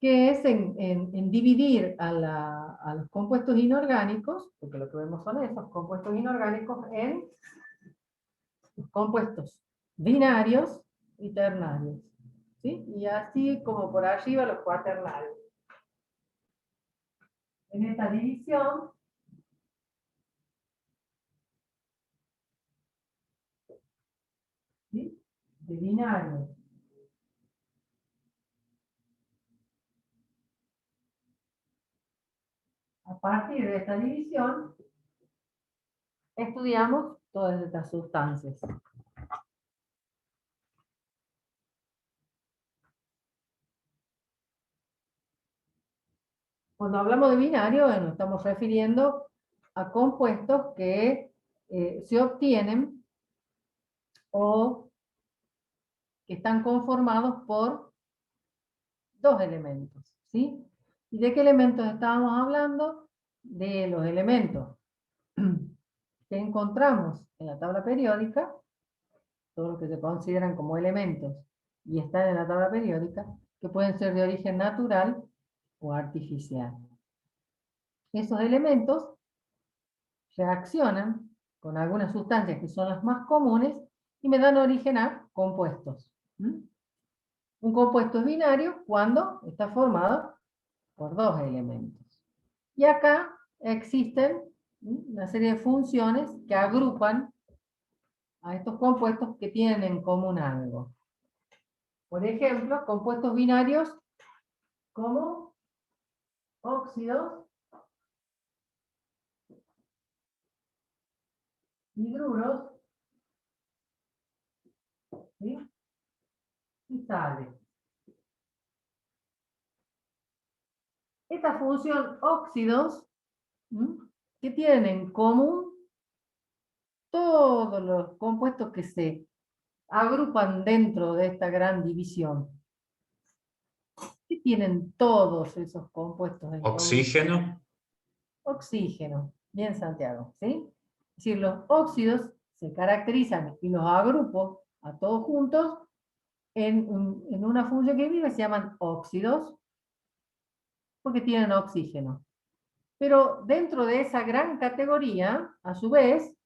que es en dividir a los compuestos inorgánicos, porque lo que vemos son esos compuestos inorgánicos, en compuestos binarios y ternarios, ¿sí? Y así como por arriba los cuaternarios. En esta división, ¿sí?, de binarios a partir de esta división, estudiamos todas estas sustancias. Cuando hablamos de binario, nos estamos refiriendo a compuestos que se obtienen o que están conformados por dos elementos, ¿sí? ¿Y de qué elementos estábamos hablando? De los elementos que encontramos en la tabla periódica, todos los que se consideran como elementos y están en la tabla periódica, que pueden ser de origen natural o artificial. Esos elementos reaccionan con algunas sustancias que son las más comunes y me dan origen a compuestos. Un compuesto es binario cuando está formado por dos elementos. Y acá existen una serie de funciones que agrupan a estos compuestos que tienen en común algo. Por ejemplo, compuestos binarios como óxidos, hidruros, ¿sí?, y sales. Esta función óxidos, ¿qué tienen en común todos los compuestos que se agrupan dentro de esta gran división? ¿Qué tienen todos esos compuestos en común? Oxígeno. Oxígeno. Bien, Santiago, ¿sí? Es decir, los óxidos se caracterizan, y los agrupo a todos juntos, en una función que vive, se llaman óxidos, porque tienen oxígeno. Pero dentro de esa gran categoría, a su vez,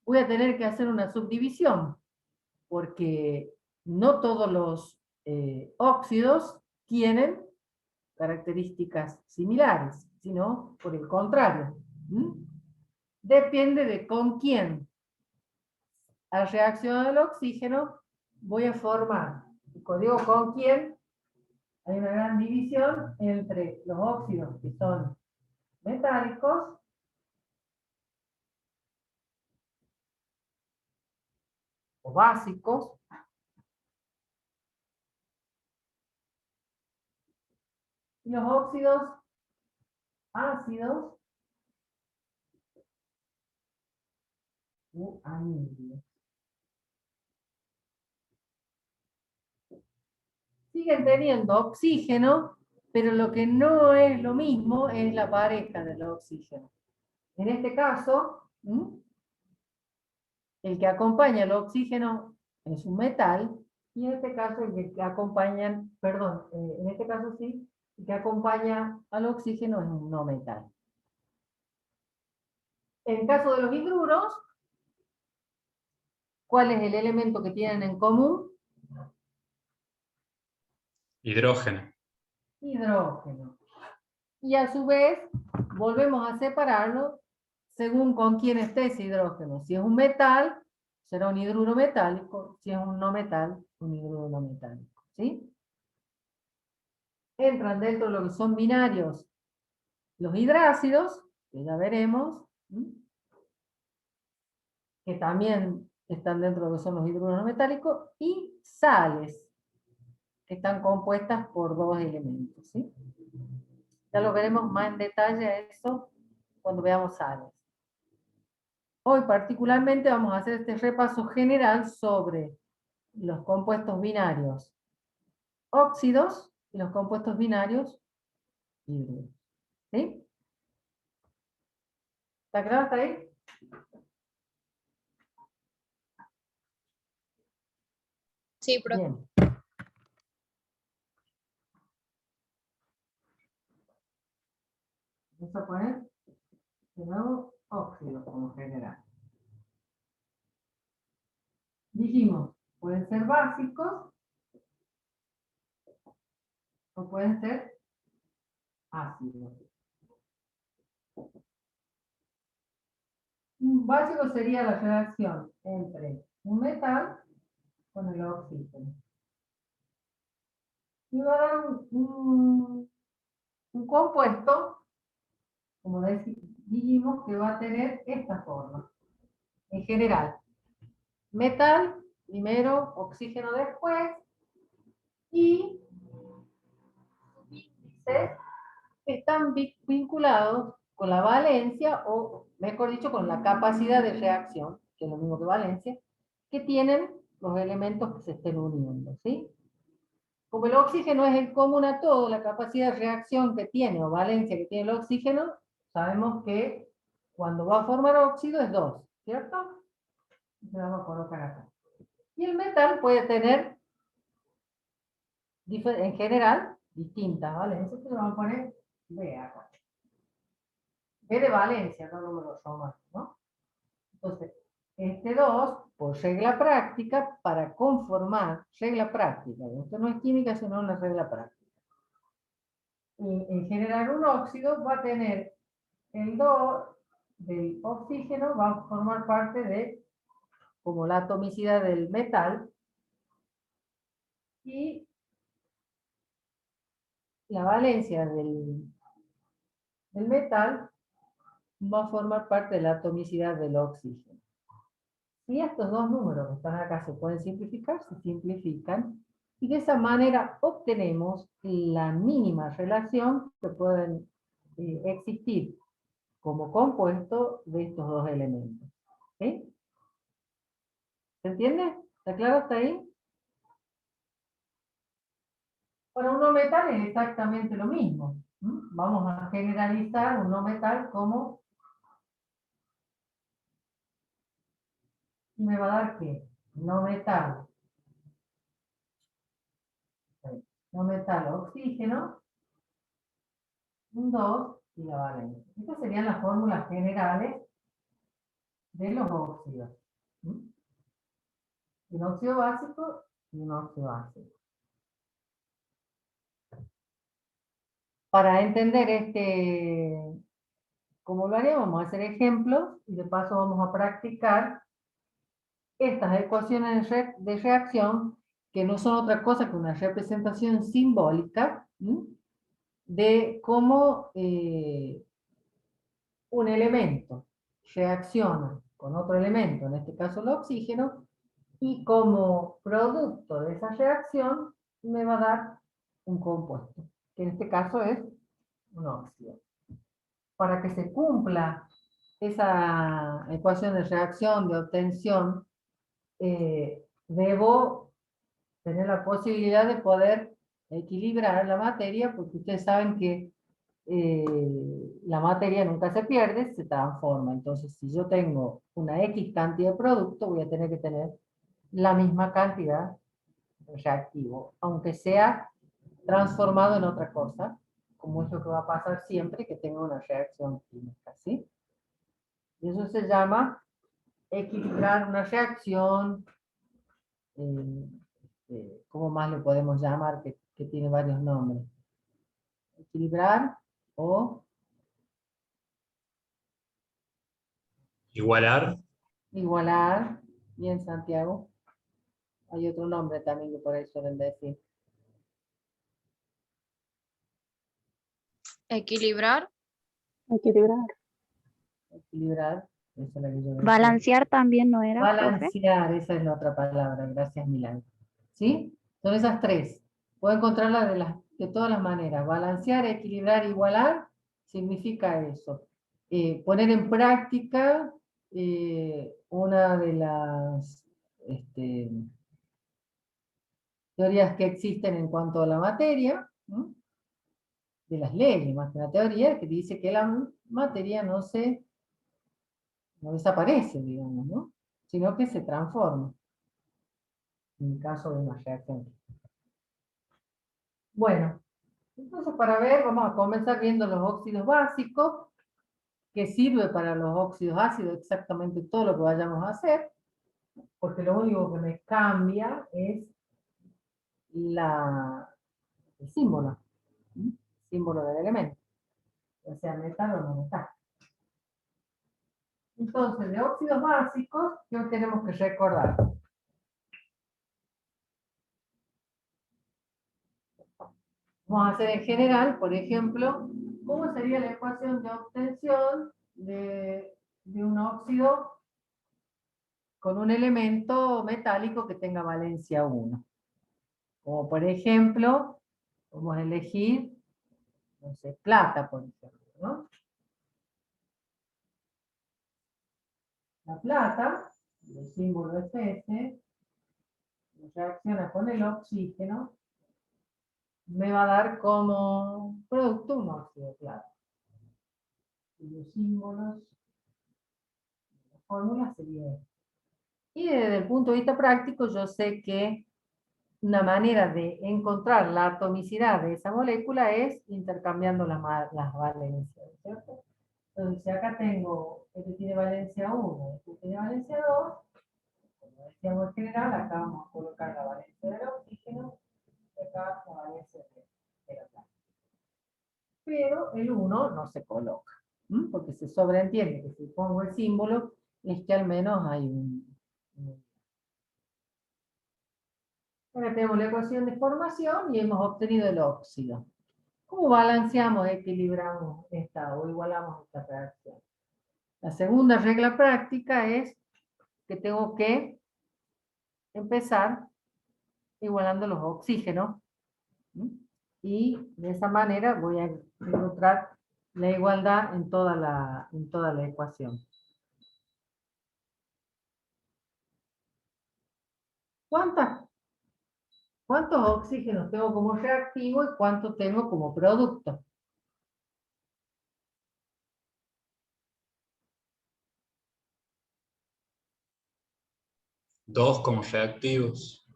voy a tener que hacer una subdivisión, porque no todos los óxidos tienen características similares, sino por el contrario. Depende de con quién, al reaccionar el oxígeno, voy a formar, y cuando digo con quién, hay una gran división entre los óxidos que son metálicos o básicos, y los óxidos ácidos u anhídridos. Siguen teniendo oxígeno, pero lo que no es lo mismo es la pareja del oxígeno. En este caso, el que acompaña el oxígeno es un metal, y en este caso el que acompaña, perdón, en este caso sí, el que acompaña al oxígeno es un no metal. En caso de los hidruros, ¿cuál es el elemento que tienen en común? Hidrógeno. Hidrógeno. Y a su vez, volvemos a separarlo según con quién esté ese hidrógeno. Si es un metal, será un hidruro metálico. Si es un no metal, un hidruro no metálico. ¿Sí? Entran dentro de lo que son binarios los hidrácidos, que ya veremos, que también están dentro de lo que son los hidruros no metálicos, y sales, que están compuestas por dos elementos. ¿Sí? Ya lo veremos más en detalle a eso cuando veamos sales. Hoy particularmente vamos a hacer este repaso general sobre los compuestos binarios óxidos y los compuestos binarios híbridos. ¿Sí? ¿Está claro hasta ahí? Sí, profe. Bien. Vamos a poner de nuevo óxido como general. Dijimos, pueden ser básicos o pueden ser ácidos. Un básico sería la reacción entre un metal con el oxígeno. Y va a dar un compuesto, como dijimos, que va a tener esta forma. En general, metal primero, oxígeno después, y sus índices están vinculados con la valencia, o mejor dicho, con la capacidad de reacción, que es lo mismo que valencia, que tienen los elementos que se estén uniendo, ¿sí? Como el oxígeno es el común a todo, la capacidad de reacción que tiene, o valencia que tiene el oxígeno, sabemos que cuando va a formar óxido es 2, ¿cierto? Entonces vamos a colocar acá. Y el metal puede tener, en general, distintas valencias, entonces vamos a poner B acá. B de valencia, no número romano, ¿no? Entonces, este 2, por regla práctica, para conformar, regla práctica, esto no es química, sino una regla práctica. En generar un óxido va a tener el 2 del oxígeno, va a formar parte de, como la atomicidad del metal, y la valencia del metal va a formar parte de la atomicidad del oxígeno. Si estos dos números que están acá se pueden simplificar, se simplifican, y de esa manera obtenemos la mínima relación que pueden existir como compuesto de estos dos elementos. ¿Sí? ¿Se entiende? ¿Está claro hasta ahí? Para un no metal es exactamente lo mismo. Vamos a generalizar un no metal como, y me va a dar ¿qué? No metal. No metal oxígeno, un 2 y la valencia. Estas serían las fórmulas generales de los óxidos. Un óxido básico y un óxido ácido. Para entender cómo lo haríamos, vamos a hacer ejemplos y de paso vamos a practicar estas ecuaciones de reacción, que no son otra cosa que una representación simbólica de cómo un elemento reacciona con otro elemento, en este caso el oxígeno, y como producto de esa reacción me va a dar un compuesto, que en este caso es un óxido. Para que se cumpla esa ecuación de reacción, de obtención, debo tener la posibilidad de poder equilibrar la materia, porque ustedes saben que la materia nunca se pierde, se transforma. Entonces, si yo tengo una X cantidad de producto, voy a tener que tener la misma cantidad de reactivo, aunque sea transformado en otra cosa, como es lo que va a pasar siempre que tenga una reacción química, ¿sí? Y eso se llama equilibrar una reacción, ¿cómo más le podemos llamar? Que tiene varios nombres. Equilibrar o Igualar. igualar. Bien, Santiago. Hay otro nombre también que por ahí suelen decir. Equilibrar. Equilibrar. Equilibrar. Esa es la que yo decía. Balancear también no era, profe. Balancear, esa es la otra palabra. Gracias, Milán. ¿Sí? Son esas tres. Puedo encontrarlas de todas las maneras. Balancear, equilibrar, igualar, significa eso. Poner en práctica una de las teorías que existen en cuanto a la materia, ¿no? De las leyes, más que una teoría, que dice que la materia no desaparece, digamos, ¿no? Sino que se transforma, en el caso de una reacción. Bueno, Entonces, para ver, vamos a comenzar viendo los óxidos básicos, que sirve para los óxidos ácidos exactamente todo lo que vayamos a hacer, porque lo único que me cambia es el símbolo, ¿sí? Símbolo del elemento, ya sea metal o no metal. Entonces, de óxidos básicos, ¿qué tenemos que recordar? Vamos a hacer en general, por ejemplo, ¿cómo sería la ecuación de obtención de un óxido con un elemento metálico que tenga valencia 1? Como por ejemplo, vamos a elegir, no sé, plata, por ejemplo, ¿no? La plata, el símbolo es este, reacciona con el oxígeno, me va a dar como producto un óxido de plata. Y los símbolos, la fórmula sería esta. Y desde el punto de vista práctico, yo sé que una manera de encontrar la atomicidad de esa molécula es intercambiando las valencias, ¿cierto? Entonces, si acá tengo, este tiene valencia 1, este tiene valencia 2, como decíamos en general, acá vamos a colocar la valencia del oxígeno, y acá la valencia de la plata. Pero el 1 no se coloca, porque se sobreentiende que si pongo el símbolo, es que al menos hay un. Ahora tenemos la ecuación de formación y hemos obtenido el óxido. ¿Cómo balanceamos, equilibramos esta o igualamos esta reacción? La segunda regla práctica es que tengo que empezar igualando los oxígenos. Y de esa manera voy a encontrar la igualdad en toda la ecuación. ¿Cuántos oxígenos tengo como reactivo y cuántos tengo como producto? Dos como reactivos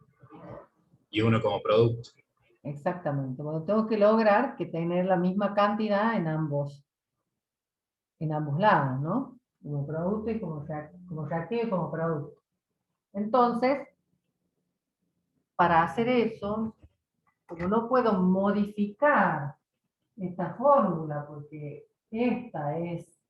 y uno como producto. Exactamente. Bueno, tengo que lograr que tener la misma cantidad en ambos lados, ¿no? Como producto y como reactivo y como producto. Entonces, para hacer eso, como no puedo modificar esta fórmula, porque esta es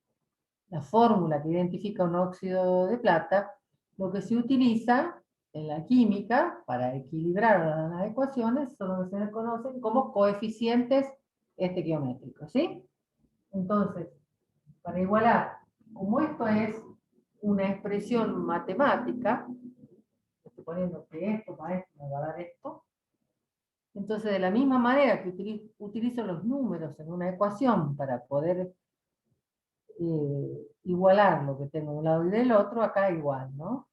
la fórmula que identifica un óxido de plata, lo que se utiliza en la química para equilibrar las ecuaciones son lo que se conocen como coeficientes estequiométricos, ¿sí? Entonces, para igualar, como esto es una expresión matemática, estoy poniendo que esto para esto me va a dar esto, entonces de la misma manera que utilizo los números en una ecuación para poder igualar lo que tengo de un lado y del otro, acá igual, ¿no?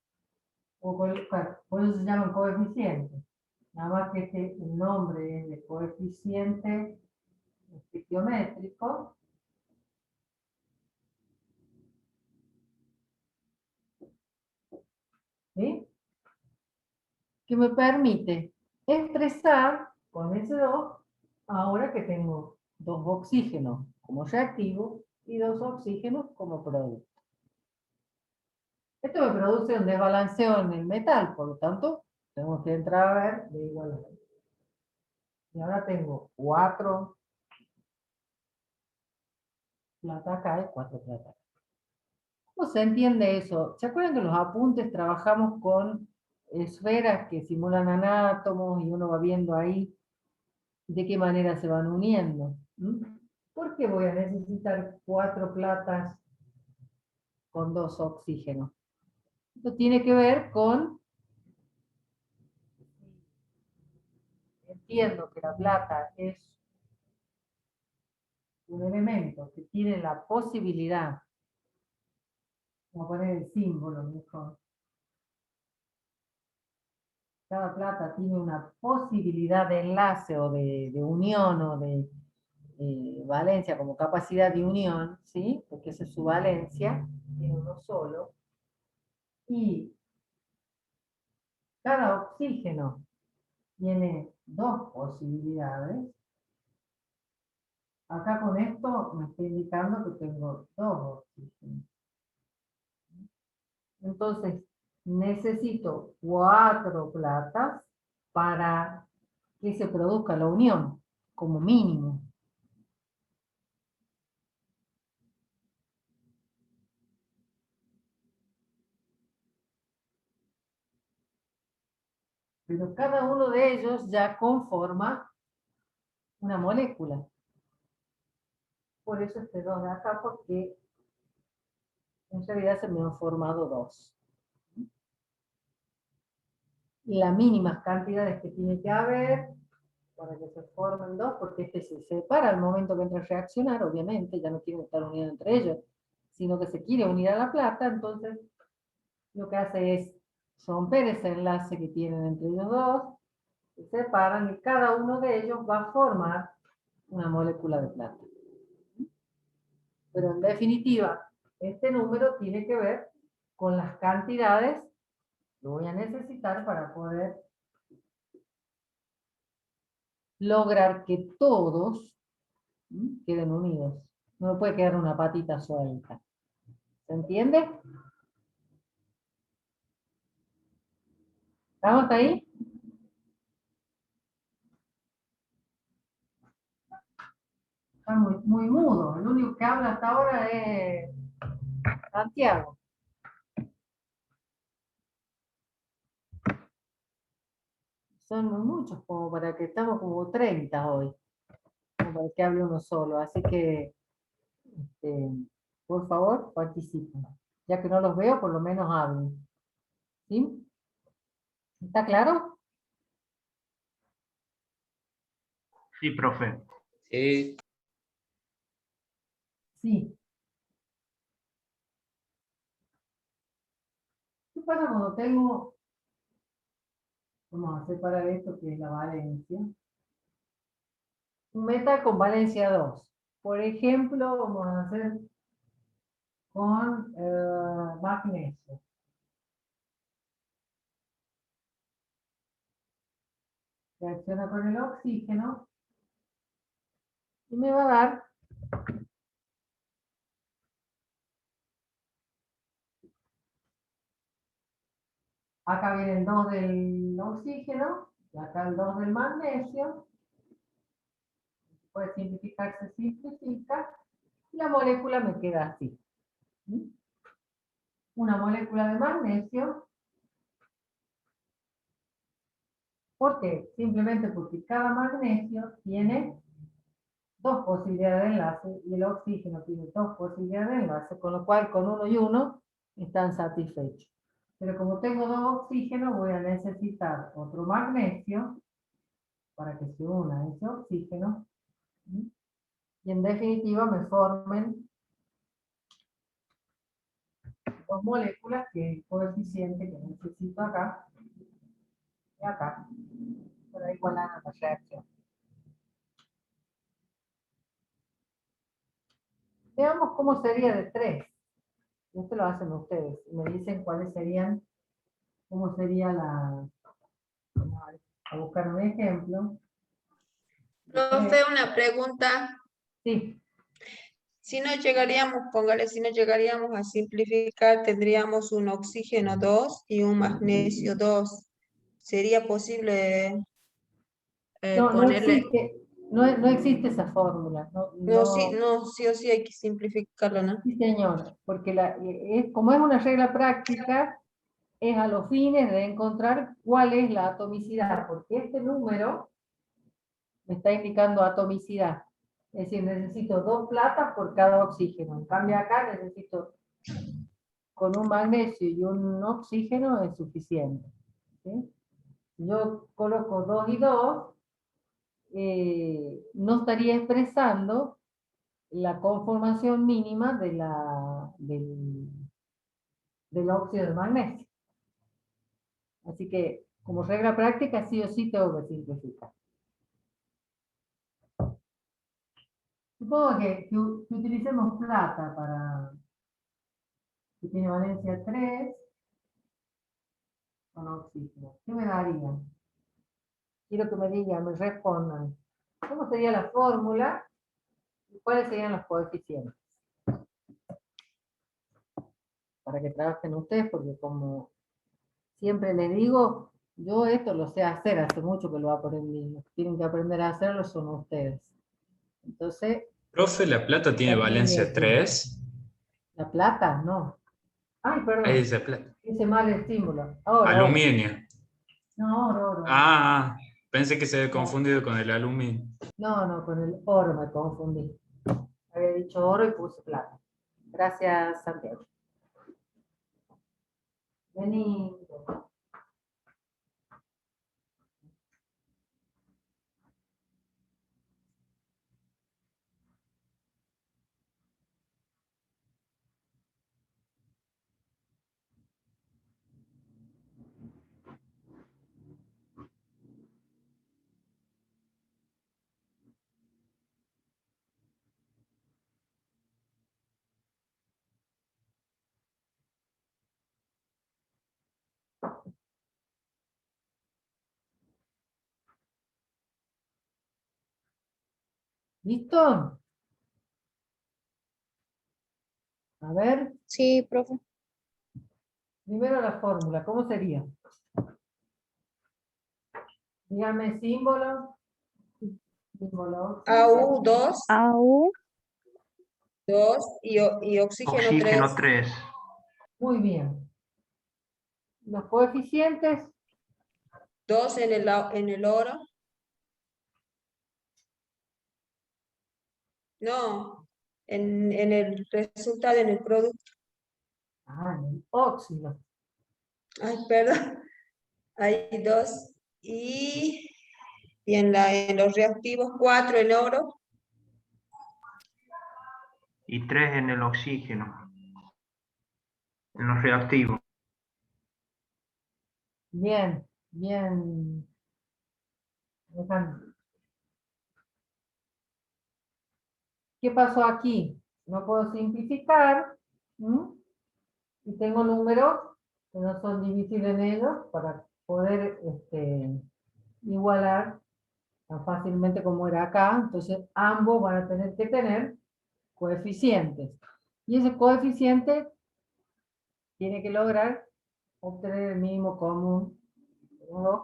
Por eso se llaman coeficientes. Nada más que el nombre es de coeficiente estequiométrico. ¿Sí? Que me permite expresar con ese 2, ahora que tengo dos oxígenos como reactivo y dos oxígenos como producto. Esto me produce un desbalanceo en el metal, por lo tanto, tenemos que entrar a ver de igual a igual. Y ahora tengo 4 plata acá y 4 plata acá. ¿Cómo se entiende eso? ¿Se acuerdan que en los apuntes trabajamos con esferas que simulan anátomos y uno va viendo ahí de qué manera se van uniendo? ¿Por qué voy a necesitar 4 platas con 2 oxígenos? Esto tiene que ver con, entiendo que la plata es un elemento que tiene la posibilidad, voy a poner el símbolo mejor, cada plata tiene una posibilidad de enlace o de unión o de valencia como capacidad de unión, ¿sí? Porque esa es su valencia, tiene uno solo, y cada oxígeno tiene dos posibilidades, acá con esto me está indicando que tengo 2 oxígenos. Entonces, necesito 4 platas para que se produzca la unión, como mínimo. Pero cada uno de ellos ya conforma una molécula. Por eso este 2 de acá, porque en realidad se me han formado 2. Las mínimas cantidades que tiene que haber para que se formen 2, porque este se separa al momento que entra a reaccionar, obviamente, ya no quieren estar unidos entre ellos, sino que se quiere unir a la plata, entonces lo que hace es romper ese enlace que tienen entre ellos dos, se separan y cada uno de ellos va a formar una molécula de plata. Pero en definitiva, este número tiene que ver con las cantidades que voy a necesitar para poder lograr que todos queden unidos. No me puede quedar una patita suelta. ¿Se entiende? ¿Estamos hasta ahí? Está muy mudo. El único que habla hasta ahora es Santiago. Son muchos, como para que estamos como 30 hoy. Como para que hable uno solo. Así que, por favor, participen. Ya que no los veo, por lo menos hablen. ¿Sí? ¿Está claro? Sí, profe. Sí. Sí. ¿Qué pasa cuando tengo, vamos a separar esto que es la valencia, un metal con valencia 2? Por ejemplo, vamos a hacer con magnesio. Reacciona con el oxígeno y me va a dar acá viene el 2 del oxígeno, y acá el 2 del magnesio. Puede simplificar, se simplifica, y la molécula me queda así. Una molécula de magnesio. ¿Por qué? Simplemente porque cada magnesio tiene 2 posibilidades de enlace y el oxígeno tiene 2 posibilidades de enlace, con lo cual con 1 y 1 están satisfechos. Pero como tengo 2 oxígenos, voy a necesitar otro magnesio para que se una ese oxígeno y en definitiva me formen 2 moléculas, que es el coeficiente que necesito acá y acá para igualar a la reacción. Veamos cómo sería de 3. Esto lo hacen ustedes. Me dicen cuáles serían, cómo sería la... Vamos a buscar un ejemplo. Profe, una pregunta. Sí. Si no llegaríamos, póngale, si no llegaríamos a simplificar, tendríamos un oxígeno 2 y un magnesio 2. ¿Sería posible No, ponerle? no existe esa fórmula. No, sí, no, sí o sí hay que simplificarlo, ¿no? Sí, señora, porque como es una regla práctica, es a los fines de encontrar cuál es la atomicidad, porque este número me está indicando atomicidad. Es decir, necesito 2 platas por cada oxígeno. En cambio acá necesito, con un magnesio y un oxígeno es suficiente. ¿Sí? Yo coloco 2 y 2, no estaría expresando la conformación mínima del óxido de magnesio. Así que, como regla práctica, sí o sí tengo que simplificar. Supongo que utilicemos plata para que tiene valencia 3 con oxígeno. ¿Qué me daría? Quiero que me digan, me respondan. ¿Cómo sería la fórmula ¿Y cuáles serían los coeficientes? Para que trabajen ustedes, porque como siempre les digo, yo esto lo sé hacer, hace mucho que lo aprendí. Los que tienen que aprender a hacerlo son ustedes. Entonces, Profe, ¿la plata tiene aquí valencia aquí. 3? La plata, no. Ay, Ahí perdón, dice plata. hice mal el símbolo. Ahora, Aluminio. no, oro. Pensé que se había No. confundido con el aluminio. No, con el oro me confundí. Había dicho oro y puse plata. Gracias, Santiago. Vení. ¿Listo? A ver, Sí, profe. primero la fórmula, ¿cómo sería? Dígame símbolo. Símbolo. AU2, AU 2 y oxígeno 3. Oxígeno 3. Muy bien. Los coeficientes, 2 en el oro. No, en el resultado, en el producto. el óxido. Ay, perdón. Hay 2. Y en los reactivos, 4 en oro. Y 3 en el oxígeno. En los reactivos. Bien, bien. Alejandro. ¿Qué pasó aquí? No puedo simplificar. ¿M? Y tengo números que no son divisibles en ellos para poder igualar tan fácilmente como era acá. Entonces ambos van a tener que tener coeficientes. Y ese coeficiente tiene que lograr obtener el mínimo común,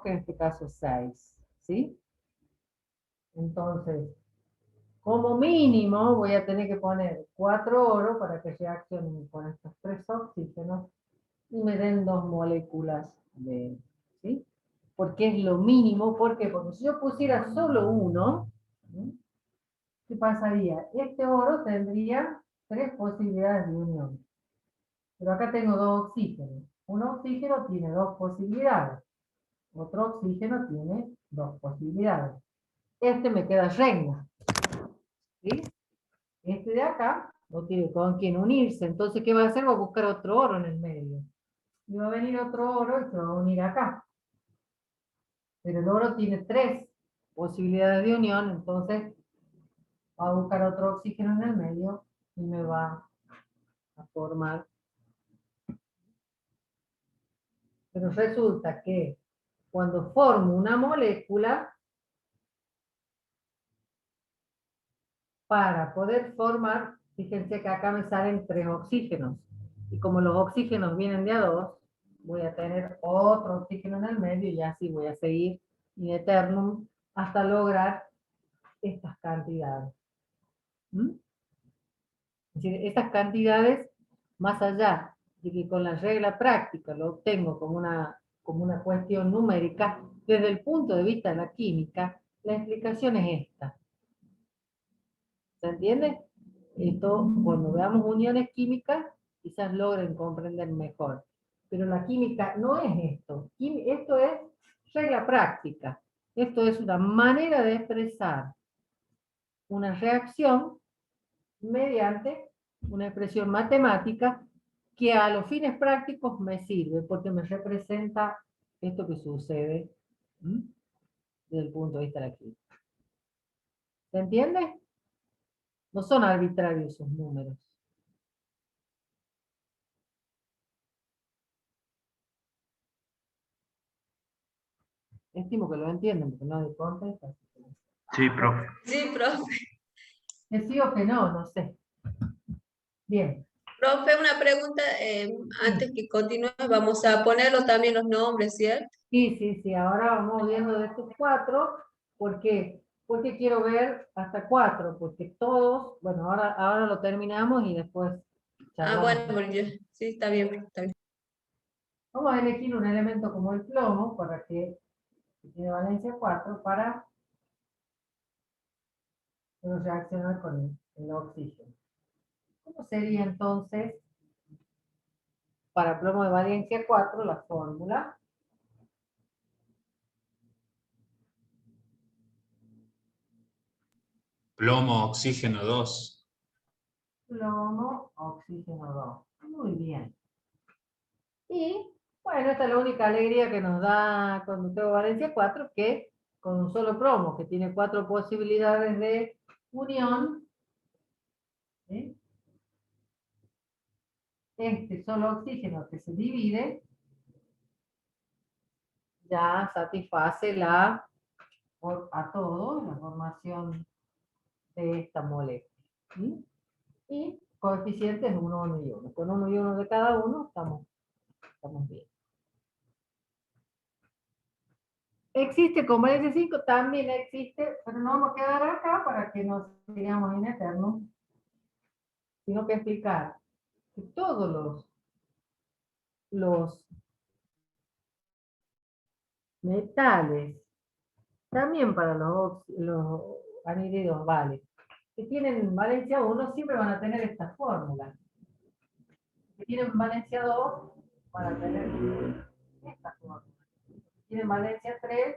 que en este caso es 6. ¿Sí? Entonces, como mínimo voy a tener que poner 4 oro para que reaccionen con estos 3 oxígenos y me den 2 moléculas de, ¿sí? Porque es lo mínimo. ¿Por qué? Porque si yo pusiera solo uno, ¿sí? ¿Qué pasaría? Este oro tendría 3 posibilidades de unión. Pero acá tengo 2 oxígenos. Un oxígeno tiene 2 posibilidades. Otro oxígeno tiene 2 posibilidades. Este me queda reina. ¿Sí? Este de acá no tiene con quién unirse. Entonces, ¿qué va a hacer? Va a buscar otro oro en el medio. Y va a venir otro oro y se va a unir acá. Pero el oro tiene 3 posibilidades de unión, entonces va a buscar otro oxígeno en el medio y me va a formar. Pero resulta que cuando formo una molécula, para poder formar, fíjense que acá me salen 3 oxígenos. Y como los oxígenos vienen de a 2, voy a tener otro oxígeno en el medio y así voy a seguir in eternum hasta lograr estas cantidades. ¿Mm? Es decir, estas cantidades, más allá de que con la regla práctica lo obtengo como una cuestión numérica, desde el punto de vista de la química, la explicación es esta. ¿Se entiende? Esto, cuando veamos uniones químicas, quizás logren comprender mejor. Pero la química no es esto. Esto es regla práctica. Esto es una manera de expresar una reacción mediante una expresión matemática que a los fines prácticos me sirve porque me representa esto que sucede desde el punto de vista de la química. ¿Se entiende? No son arbitrarios esos números. Estimo que lo entienden porque no hay contexto. Sí, profe. Sí, profe. Que sí o que no, no sé. Bien. Profe, una pregunta antes que continúe, vamos a ponerlo también los nombres, ¿cierto? Sí, sí, sí. Ahora vamos viendo de estos 4. ¿Por qué? Porque quiero ver hasta 4, porque todos, bueno, ahora lo terminamos y después Ah, charlamos. bueno, porque sí, está bien, está bien. Vamos a elegir un elemento como el plomo, para que tiene valencia 4, para reaccionar con el oxígeno. ¿Cómo sería entonces, para plomo de valencia 4, la fórmula? Plomo, oxígeno 2. Plomo, oxígeno 2. Muy bien. Y, bueno, esta es la única alegría que nos da cuando tengo valencia 4, que con un solo plomo, que tiene 4 posibilidades de unión, ¿sí? Este solo oxígeno que se divide, ya satisface a todo, la formación de esta molécula. ¿Sí? Y coeficientes 1, 1 y 1. Con 1 y 1 de cada uno estamos bien. ¿Existe con valencia 5? También existe, pero no vamos a quedar acá para que no sigamos en eterno, sino que explicar que todos los metales, también para los anhídridos, vale, que tienen valencia 1 siempre van a tener esta fórmula. Que tienen valencia 2 van a tener esta fórmula. Tienen valencia 3,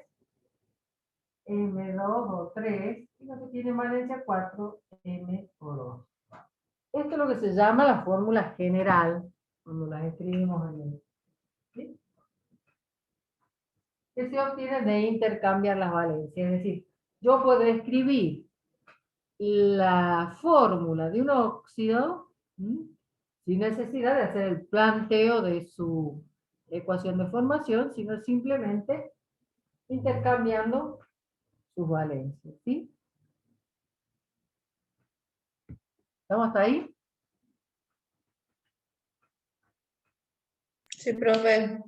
M2 o 3, y los que tienen valencia 4, M o 2. Esto es lo que se llama la fórmula general, cuando las escribimos en el... ¿Sí? Que se obtiene de intercambiar las valencias. Es decir, yo puedo escribir la fórmula de un óxido, ¿sí?, sin necesidad de hacer el planteo de su ecuación de formación, sino simplemente intercambiando sus valencias. ¿Sí? ¿Estamos hasta ahí? Sí, profe.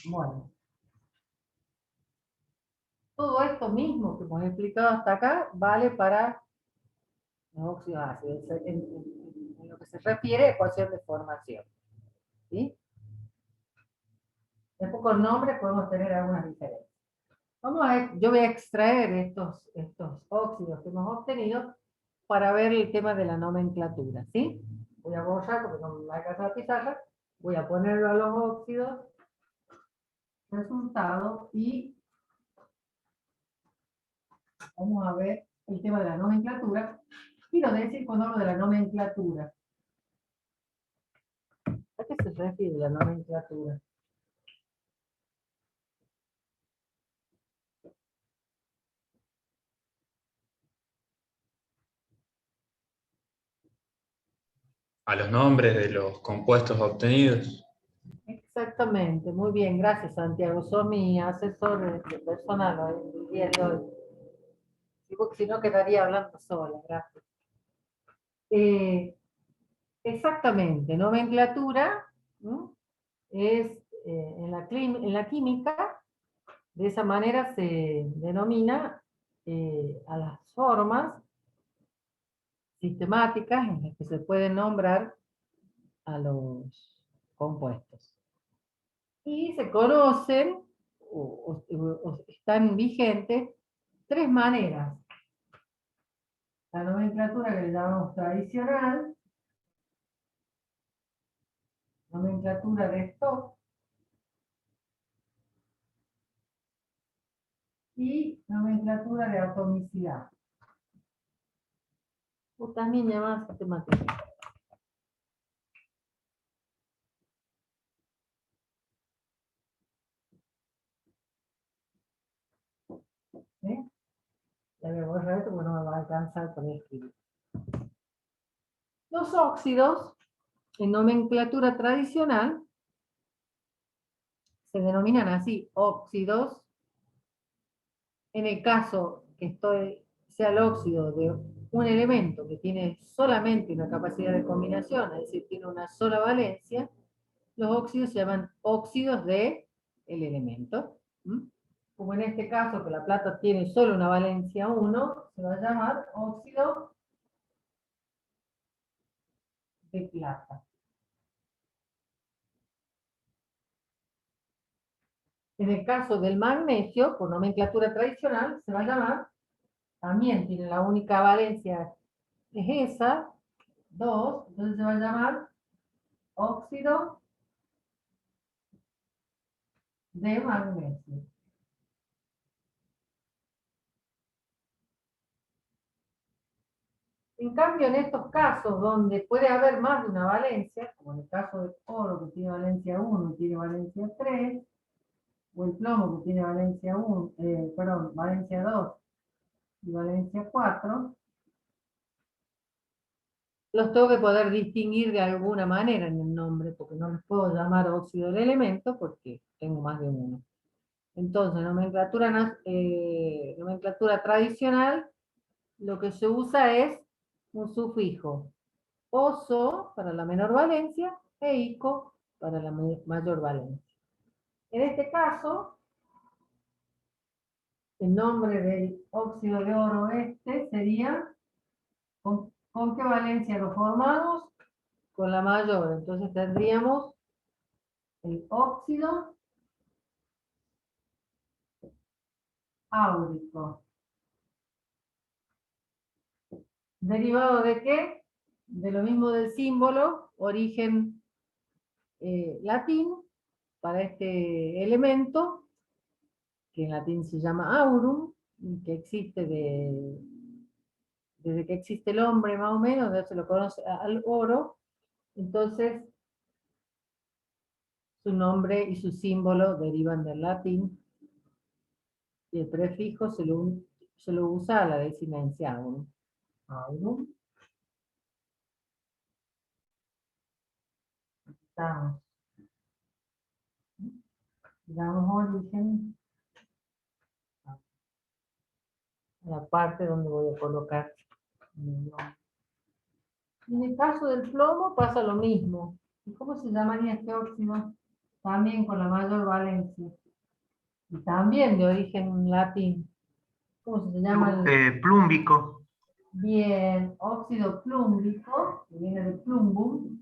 Bueno. Todo esto mismo que hemos explicado hasta acá vale para los óxidos ácidos, en lo que se refiere a ecuación de formación. ¿Sí? Después con nombres podemos tener algunas diferencias. Yo voy a extraer estos óxidos que hemos obtenido para ver el tema de la nomenclatura. ¿Sí? Voy a borrar porque no me alcanza la pizarra. Voy a ponerlo a los óxidos, resultado, y vamos a ver el tema de la nomenclatura. Quiero decir cuando hablo de la nomenclatura, ¿a qué se refiere la nomenclatura? A los nombres de los compuestos obtenidos. Exactamente, muy bien, gracias Santiago, sos mi asesor de personal hoy, el día de hoy. Sí, porque si no quedaría hablando sola, gracias. Exactamente, nomenclatura, ¿no?, es en la química, de esa manera se denomina a las formas sistemáticas en las que se pueden nombrar a los compuestos. Y se conocen o están vigentes 3 maneras. La nomenclatura que le llamamos tradicional, nomenclatura de stock y nomenclatura de atomicidad. O también llamadas sistemáticas. ¿Sí? Ya voy a borrar esto porque no me va a alcanzar con escribir. Los óxidos, en nomenclatura tradicional, se denominan así, óxidos. En el caso que sea el óxido de un elemento que tiene solamente una capacidad de combinación, es decir, tiene una sola valencia, los óxidos se llaman óxidos de el elemento. ¿Mm? Como en este caso, que la plata tiene solo una valencia 1, se va a llamar óxido de plata. En el caso del magnesio, por nomenclatura tradicional, se va a llamar, también tiene la única valencia, es esa, 2, entonces se va a llamar óxido de magnesio. En cambio, en estos casos donde puede haber más de una valencia, como en el caso del oro que tiene valencia 1 y tiene valencia 3, o el plomo que tiene valencia 1, valencia 2 y valencia 4, los tengo que poder distinguir de alguna manera en el nombre, porque no les puedo llamar óxido del elemento porque tengo más de uno. Entonces, nomenclatura tradicional, lo que se usa es un sufijo oso para la menor valencia e ico para la mayor valencia. En este caso, el nombre del óxido de oro sería, ¿con qué valencia lo formamos? Con la mayor. Entonces tendríamos el óxido áurico. ¿Derivado de qué? De lo mismo del símbolo, origen latín, para este elemento, que en latín se llama aurum, y que existe desde que existe el hombre más o menos, ya se lo conoce al oro. Entonces su nombre y su símbolo derivan del latín, y el prefijo se lo usa a la desinencia aurum. Aurum. Estamos. Damos origen a la parte donde voy a colocar mi nombre. En el caso del plomo pasa lo mismo. ¿Y cómo se llamaría este óxido? También con la mayor valencia. Y también de origen latín. ¿Cómo se llama? Plúmbico. Bien, óxido plúmbico, que viene de plumbum.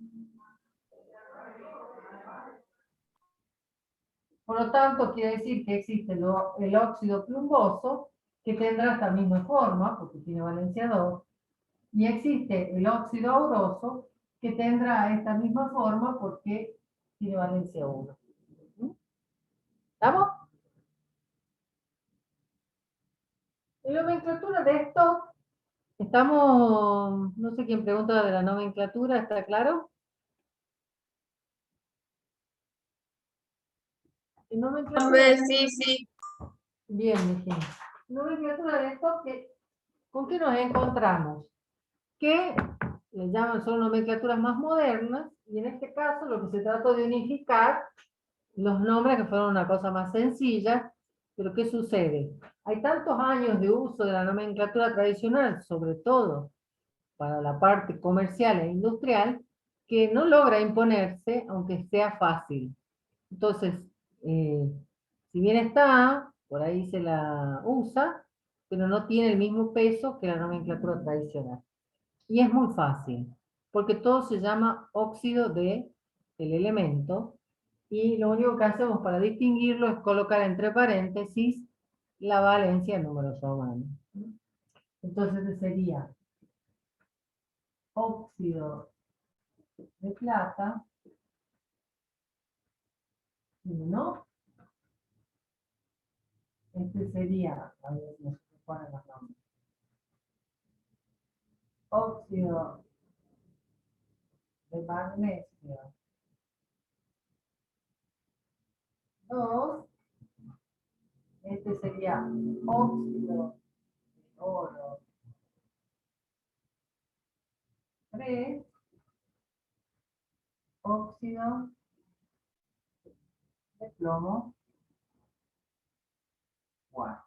Por lo tanto, quiere decir que existe el óxido plumboso, que tendrá esta misma forma, porque tiene valencia 2, y existe el óxido auroso, que tendrá esta misma forma, porque tiene valencia 1. ¿Estamos? En la nomenclatura de esto, estamos, no sé quién pregunta de la nomenclatura, ¿está claro? En nomenclatura, Sí. bien, Virginia. En nomenclatura de esto, ¿con qué nos encontramos? Que le llaman, son nomenclaturas más modernas, y en este caso lo que se trató de unificar los nombres que fueron una cosa más sencilla. Pero ¿qué sucede? Hay tantos años de uso de la nomenclatura tradicional, sobre todo para la parte comercial e industrial, que no logra imponerse, aunque sea fácil. Entonces, si bien está, por ahí se la usa, pero no tiene el mismo peso que la nomenclatura tradicional. Y es muy fácil, porque todo se llama óxido de el elemento, y lo único que hacemos para distinguirlo es colocar entre paréntesis la valencia en números romanos. Entonces sería óxido de plata, 1. Este sería, a ver si se ponen los nombres. Óxido de magnesio, 2. Este sería óxido de oro, 3. Óxido de plomo, 4.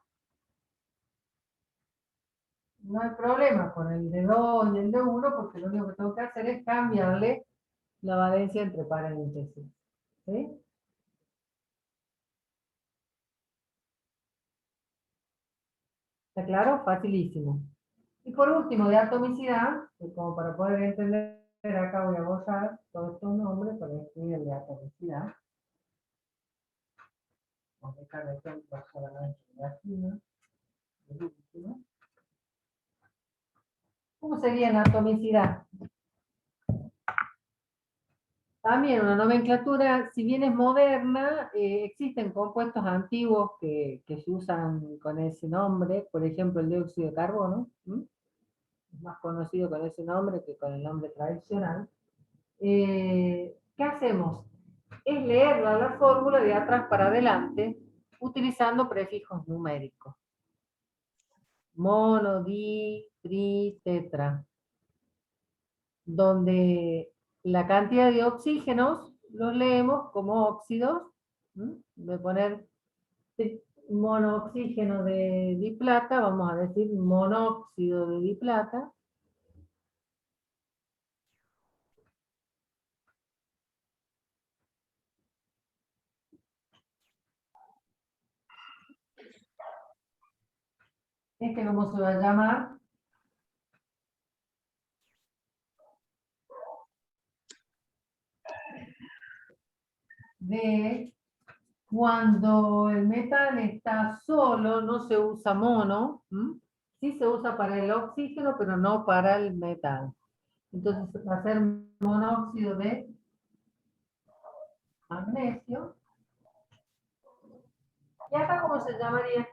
no hay problema con el de 2 y el de 1, porque lo único que tengo que hacer es cambiarle la valencia entre paréntesis. ¿Sí? ¿Está claro? Facilísimo. Y por último, de atomicidad, que como para poder entender, acá voy a borrar todos estos nombres para escribir el de atomicidad. Vamos a dejar de ejemplo solamente la fina, el último. ¿Cómo sería la atomicidad? También una nomenclatura, si bien es moderna, existen compuestos antiguos que se usan con ese nombre, por ejemplo el dióxido de carbono, ¿m? Es más conocido con ese nombre que con el nombre tradicional. ¿Qué hacemos? Es leerla la fórmula de atrás para adelante utilizando prefijos numéricos. Mono, di, tri, tetra. Donde la cantidad de oxígenos los leemos como óxidos. Voy a poner monooxígeno de diplata, vamos a decir monóxido de diplata. ¿Cómo se va a llamar? De cuando el metal está solo, no se usa mono, sí se usa para el oxígeno, pero no para el metal. Entonces va a ser monóxido de magnesio. ¿Y acá cómo se llamaría?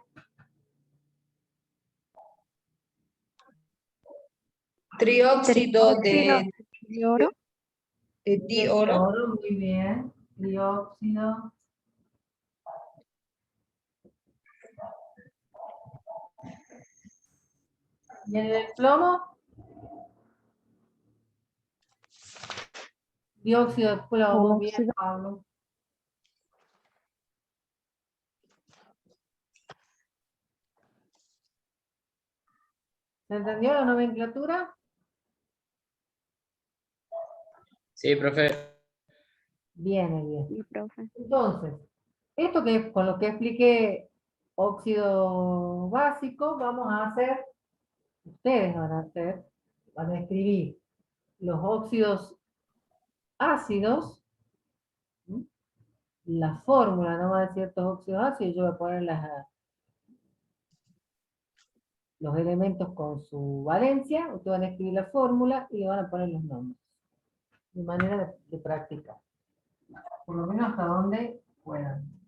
Trióxido de ¿De oro? dioro. Muy bien. Dióxido. ¿Y en el plomo? Dióxido de plomo. Bien, Monóxido. Pablo. ¿Se entendió la nomenclatura? Sí, profe. Bien, bien. Sí, profe. Entonces, esto que con lo que expliqué óxido básico, vamos a hacer, ustedes van a escribir los óxidos ácidos, ¿sí? La fórmula, no va de ciertos óxidos ácidos, yo voy a poner los elementos con su valencia, ustedes van a escribir la fórmula y le van a poner los nombres, de manera de practicar, por lo menos hasta donde puedan.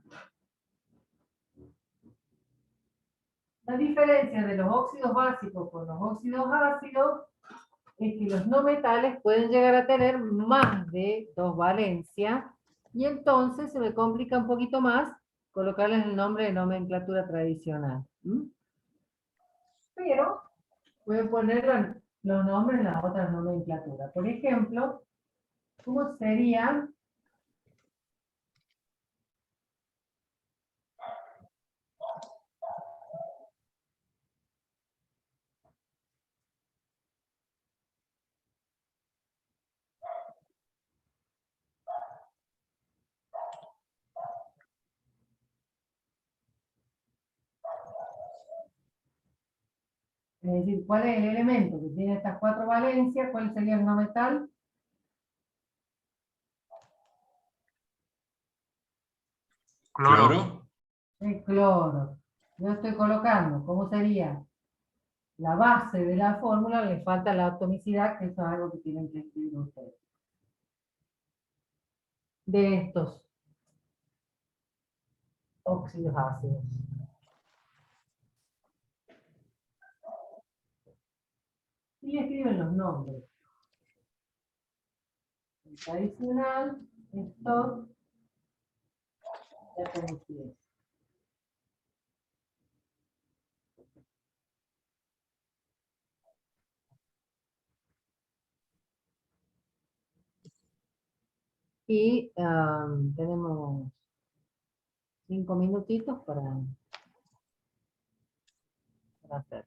La diferencia de los óxidos básicos con los óxidos ácidos es que los no metales pueden llegar a tener más de 2 valencias y entonces se me complica un poquito más colocarles el nombre de nomenclatura tradicional. Pero voy a poner los nombres en las otras nomenclaturas. Por ejemplo, ¿cómo sería? Es decir, ¿cuál es el elemento que tiene estas 4 valencias? ¿Cuál sería el no metal? Cloro. Cloro. El cloro. Yo estoy colocando, ¿cómo sería? La base de la fórmula, le falta la atomicidad, que eso es algo que tienen que escribir ustedes. De estos óxidos ácidos. Y escriben los nombres. El tradicional, esto, ya atomicidad. Y tenemos 5 minutitos para hacer.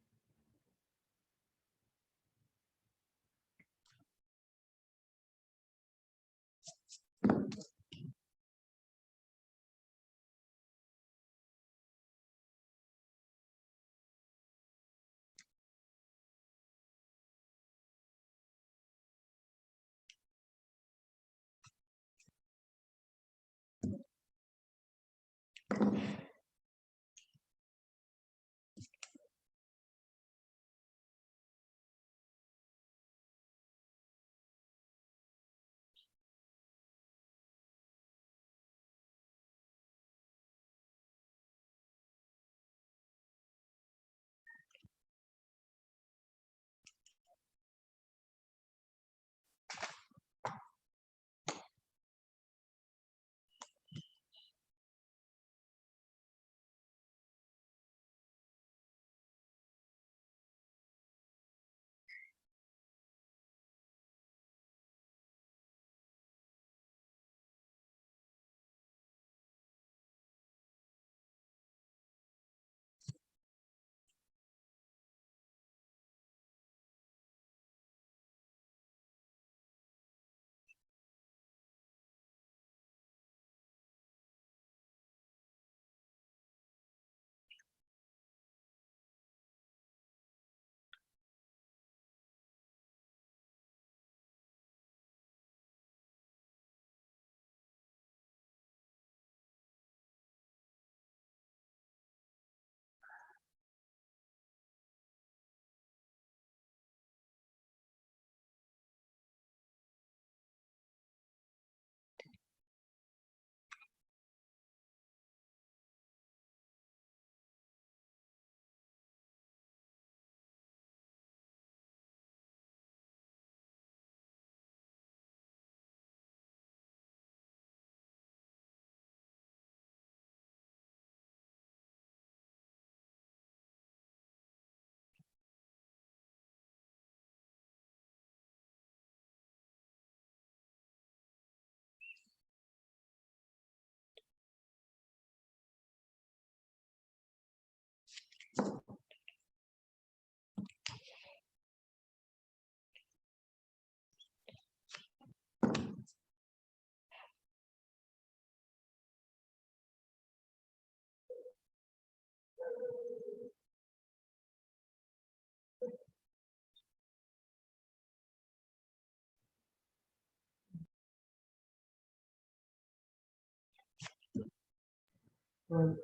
Bueno.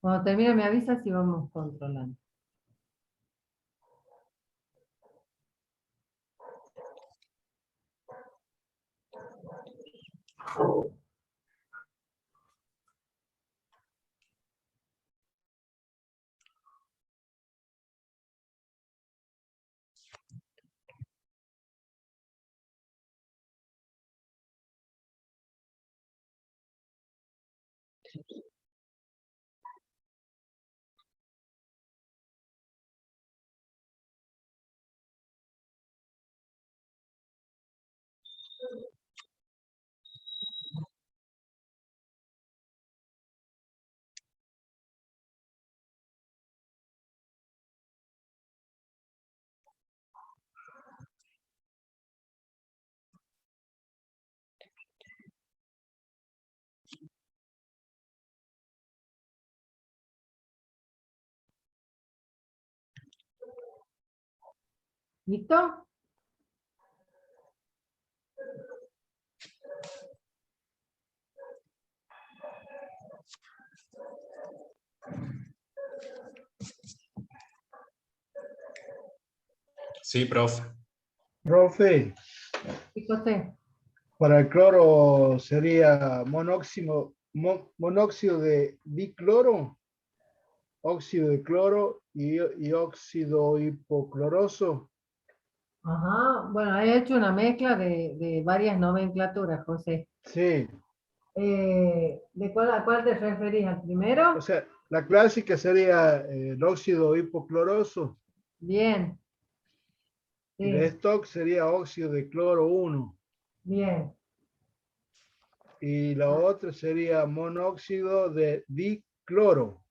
Cuando termine me avisas y vamos controlando. ¿Listo? Sí, profe. Profe, ¿Qué José? para el cloro sería monóxido de dicloro, óxido de cloro y óxido hipocloroso. Ajá, bueno, he hecho una mezcla de varias nomenclaturas, José. Sí, ¿De cuál a cuál te referís? ¿Al primero? o sea, la clásica sería el óxido hipocloroso Bien. y de Sí, stock sería óxido de cloro 1 bien. y la otra sería monóxido de dicloro.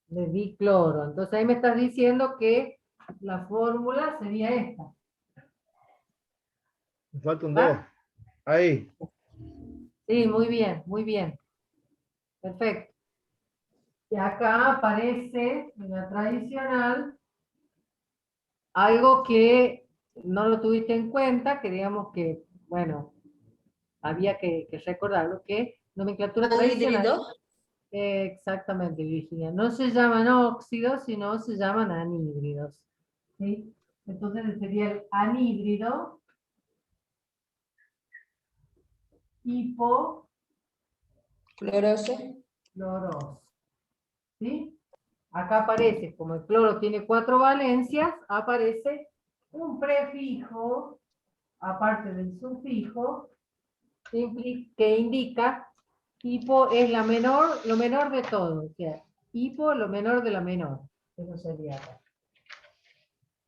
De dicloro. Entonces ahí me estás diciendo que la fórmula sería esta. Me faltan ¿Va? dos. Ahí. Sí, muy bien, muy bien. Perfecto. Y acá aparece en la tradicional algo que no lo tuviste en cuenta, que digamos que, bueno, había que recordarlo, que nomenclatura tradicional. Anhídrido. Exactamente, Virginia. No se llaman óxidos, sino se llaman anhídridos. ¿Sí? Entonces sería el anhídrido Cloroso. hipocloroso. ¿Sí? Acá aparece, como el cloro tiene 4 valencias, aparece un prefijo, aparte del sufijo, que indica, hipo es la menor, lo menor de todo, o sea, hipo lo menor de la menor. Eso sería acá.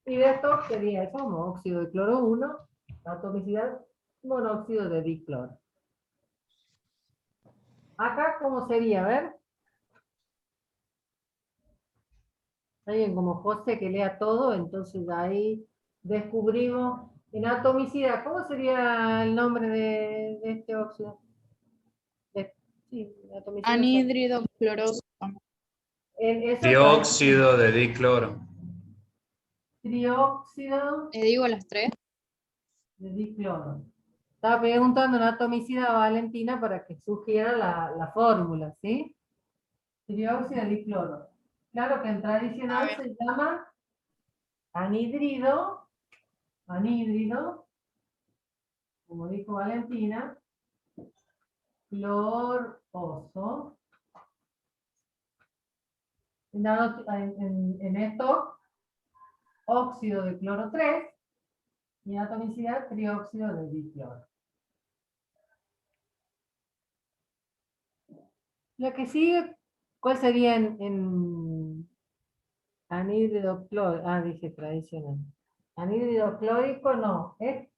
Y de esto sería eso, monóxido de cloro 1, atomicidad, monóxido de dicloro. Acá, ¿cómo sería? A ver. Alguien como José que lea todo, entonces ahí descubrimos en atomicidad. ¿Cómo sería el nombre de este óxido? Sí, atomicidad. Anhídrido cloroso. Eso es Dióxido de dicloro. trióxido ¿Te digo las tres? de dicloro. Estaba preguntando en atomicidad a Valentina para que sugiera la fórmula, ¿sí? Trióxido de dicloro. Claro que en tradicional se llama anhídrido, como dijo Valentina, cloroso. En esto, óxido de cloro 3 y en atomicidad trióxido de dicloro. Lo que sigue, ¿cuál sería en anhídrido clórico? Ah, dije tradicional. Anhídrido clórico no, es,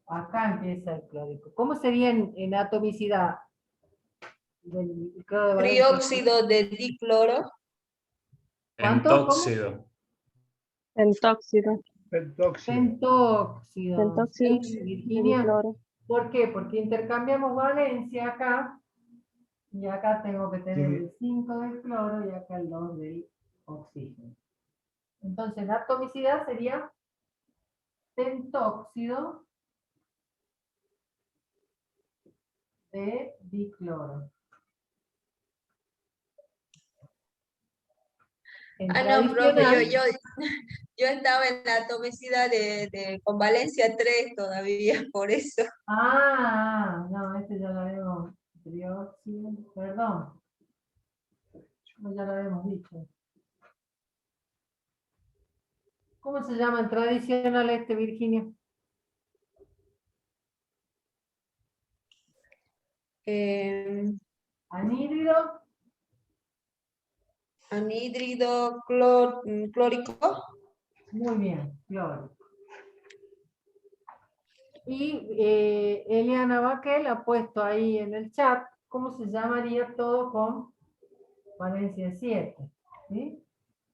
acá empieza el clórico. ¿Cómo sería en atomicidad del cloro de Valencia? Trióxido de dicloro. ¿Cuánto? Pentóxido. Pentóxido. Pentóxido. Pentóxido. Pentóxido Sí, de Virginia. dicloro. ¿Por qué? Porque intercambiamos valencia acá, y acá tengo que tener Sí. el 5 del cloro y acá el 2 del oxígeno. Entonces la atomicidad sería pentóxido de dicloro. En Ah, no, profe, tradicional, yo estaba en la atomicidad con valencia 3 todavía, por eso. no, este ya lo habíamos, trióxido, perdón, ya lo habíamos dicho. ¿Cómo se llama en tradicional este, Virginia? Anhídrido Anhídrido clórico. Muy bien, cloro. Y Eliana Baquel ha puesto ahí en el chat cómo se llamaría todo con valencia 7. ¿Sí?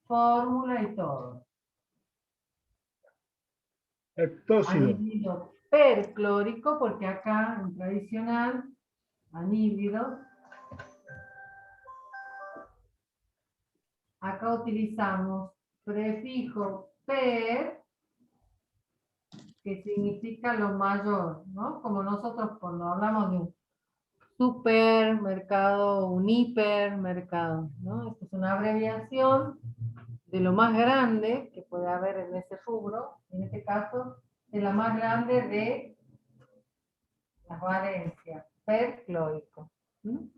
Fórmula y todo. Heptóxido. Anhídrido perclórico, porque acá en tradicional, anhídrido, acá utilizamos prefijo per, que significa lo mayor, ¿no? Como nosotros cuando hablamos de un supermercado, un hipermercado, ¿no? Esto es una abreviación de lo más grande que puede haber en ese rubro, en este caso, de la más grande de las valencias, perclórico. ¿Mm?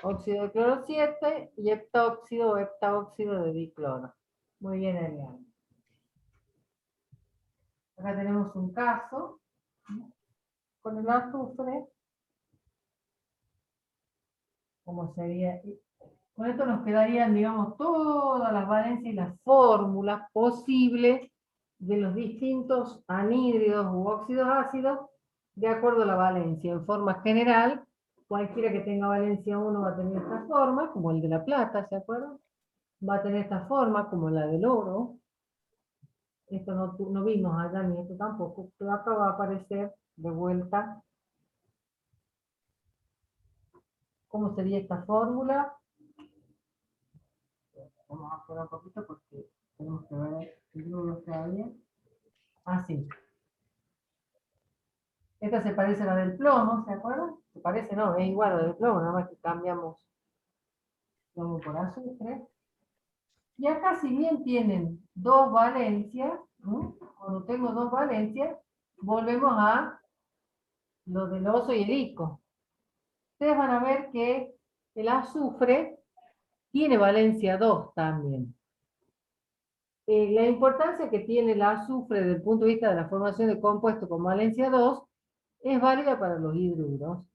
Óxido de cloro 7 y heptóxido o heptaóxido de dicloro. Muy bien, Eliana. Acá tenemos un caso, ¿no? Con el azufre, como sería. Con esto nos quedarían, digamos, todas las valencias y las fórmulas posibles de los distintos anhídridos u óxidos ácidos de acuerdo a la valencia. En forma general, cualquiera que tenga valencia 1 va a tener esta forma, como el de la plata, ¿se acuerdan? Va a tener esta forma, como la del oro. Esto no vimos allá, ni esto tampoco, pero acá va a aparecer de vuelta cómo sería esta fórmula. Vamos a esperar un poquito porque tenemos que ver el número que había. Así. Esta se parece a la del plomo, ¿se acuerdan? Se parece, no, es igual a la del plomo, nada más que cambiamos plomo por azufre. Y acá, si bien tienen dos valencias, ¿no? Cuando tengo dos valencias, volvemos a lo del oso y el ico. Ustedes van a ver que el azufre tiene valencia 2 también. La importancia que tiene el azufre desde el punto de vista de la formación de compuestos con valencia 2 es válida para los hidruros.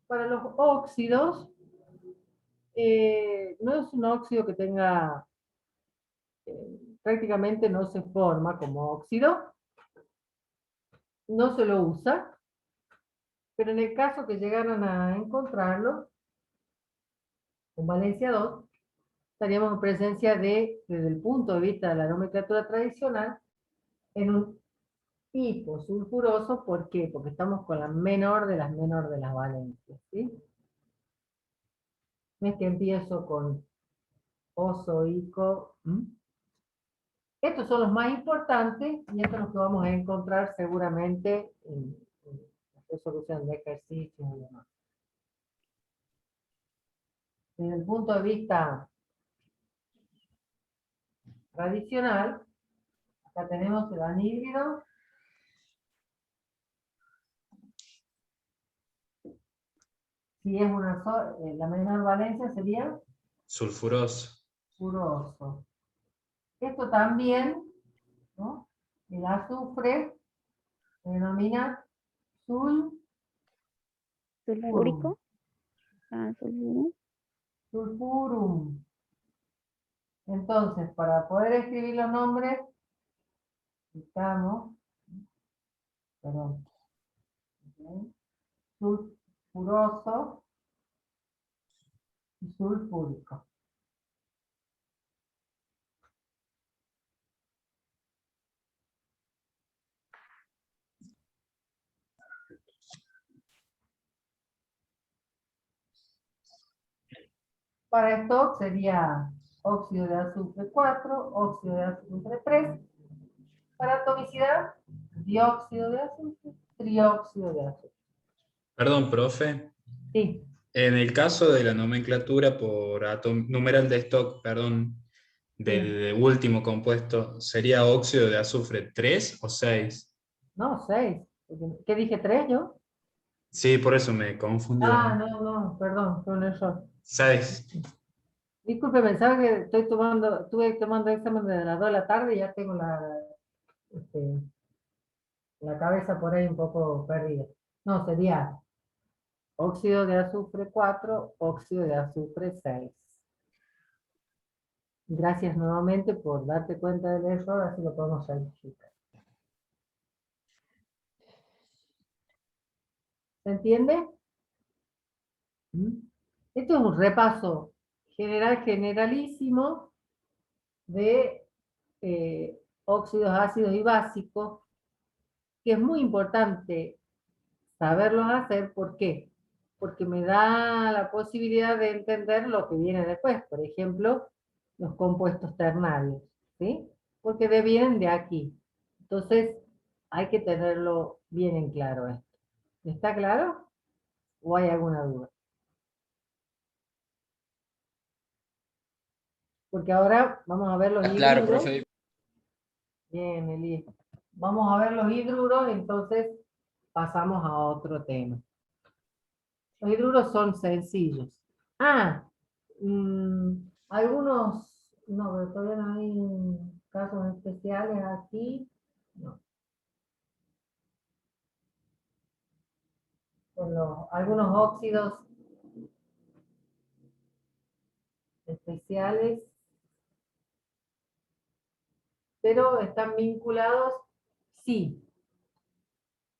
Para los óxidos, no es un óxido que tenga, prácticamente no se forma como óxido, no se lo usa, pero en el caso que llegaran a encontrarlo, con valencia 2, estaríamos en presencia de, desde el punto de vista de la nomenclatura tradicional, en un hiposulfuroso. ¿Por qué? Porque estamos con la menor de las valencias, ¿sí? No es que empiezo con oso, ico. Estos son los más importantes y estos son los que vamos a encontrar seguramente en la resolución de ejercicios y demás. Desde el punto de vista tradicional, acá tenemos el anhídrido. Si es una la menor valencia sería Sulfuroso. sulfuroso. Esto también, ¿no? El azufre se denomina Sulfúrico. Sulfuro. sulfurum. Entonces, para poder escribir los nombres, necesitamos, perdón, sulfuroso y sulfúrico. Para esto sería óxido de azufre 4, óxido de azufre 3. Para atomicidad, dióxido de azufre, trióxido de azufre. Perdón, profe. Sí, En el caso de la nomenclatura por numeral de Stock, perdón, del último compuesto, ¿sería óxido de azufre 3 o 6? no, 6. ¿Qué dije, 3 yo? Sí, por eso me confundió. Ah, no, perdón, fue un error. 6. Disculpe, pensaba que estuve tomando examen desde las 2 de la tarde y ya tengo la cabeza por ahí un poco perdida. No, sería óxido de azufre 4, óxido de azufre 6. Gracias nuevamente por darte cuenta del error, así lo podemos rectificar. ¿Se entiende? Esto es un repaso generalísimo de óxidos ácidos y básicos, que es muy importante saberlos hacer. ¿Por qué? Porque me da la posibilidad de entender lo que viene después. Por ejemplo, los compuestos ternarios, ¿sí? Porque vienen de aquí. Entonces, hay que tenerlo bien en claro esto. ¿Está claro? ¿O hay alguna duda? Porque ahora vamos a ver los hidruros. Claro, profe. Bien, Eli. Vamos a ver los hidruros, entonces pasamos a otro tema. Los hidruros son sencillos. Algunos, no, pero todavía no hay casos especiales aquí. No. Algunos óxidos especiales, pero están vinculados, sí.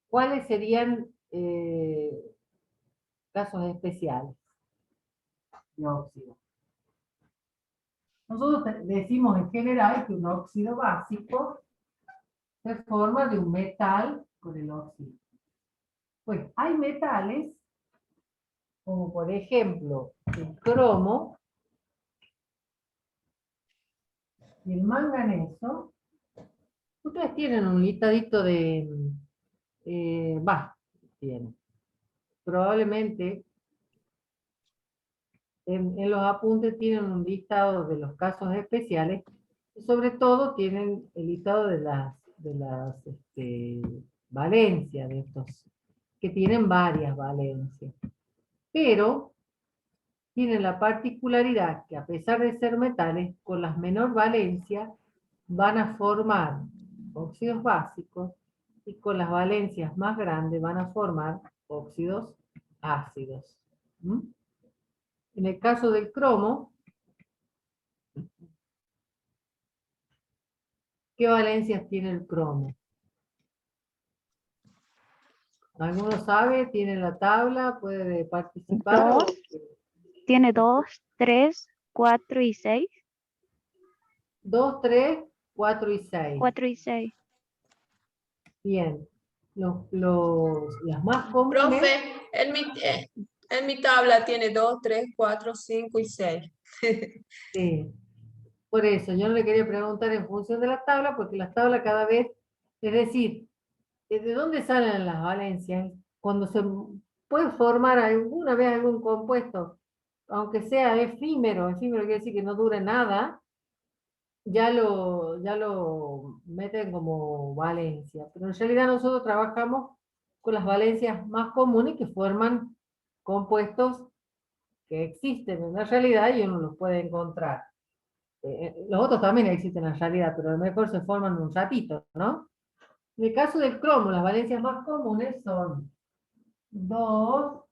¿Cuáles serían casos especiales de óxido? Nosotros decimos en general que un óxido básico se forma de un metal con el óxido. Pues hay metales, como por ejemplo el cromo y el manganeso. Ustedes tienen un listadito de, tiene. Probablemente en los apuntes tienen un listado de los casos especiales y sobre todo tienen el listado de las valencias de estos, que tienen varias valencias. Pero tienen la particularidad que a pesar de ser metales, con las menor valencia van a formar óxidos básicos y con las valencias más grandes van a formar óxidos ácidos. ¿Mm? En el caso del cromo, ¿qué valencias tiene el cromo? ¿Alguno sabe? ¿Tiene la tabla? ¿Puede participar? Dos. Tiene 2, 3, 4 y 6. 2, 3, 4 y 6. 4 y 6. Bien. Las más comunes. Profe, en mi tabla tiene 2, 3, 4, 5 y 6. Sí. Por eso, yo no le quería preguntar en función de la tabla, porque las tablas cada vez, es decir, ¿de dónde salen las valencias? Cuando se puede formar alguna vez algún compuesto, aunque sea efímero quiere decir que no dure nada, ya lo meten como valencia. Pero en realidad nosotros trabajamos con las valencias más comunes que forman compuestos que existen en la realidad y uno los puede encontrar. Los otros también existen en la realidad, pero a lo mejor se forman en un ratito, ¿no? En el caso del cromo, las valencias más comunes son 2,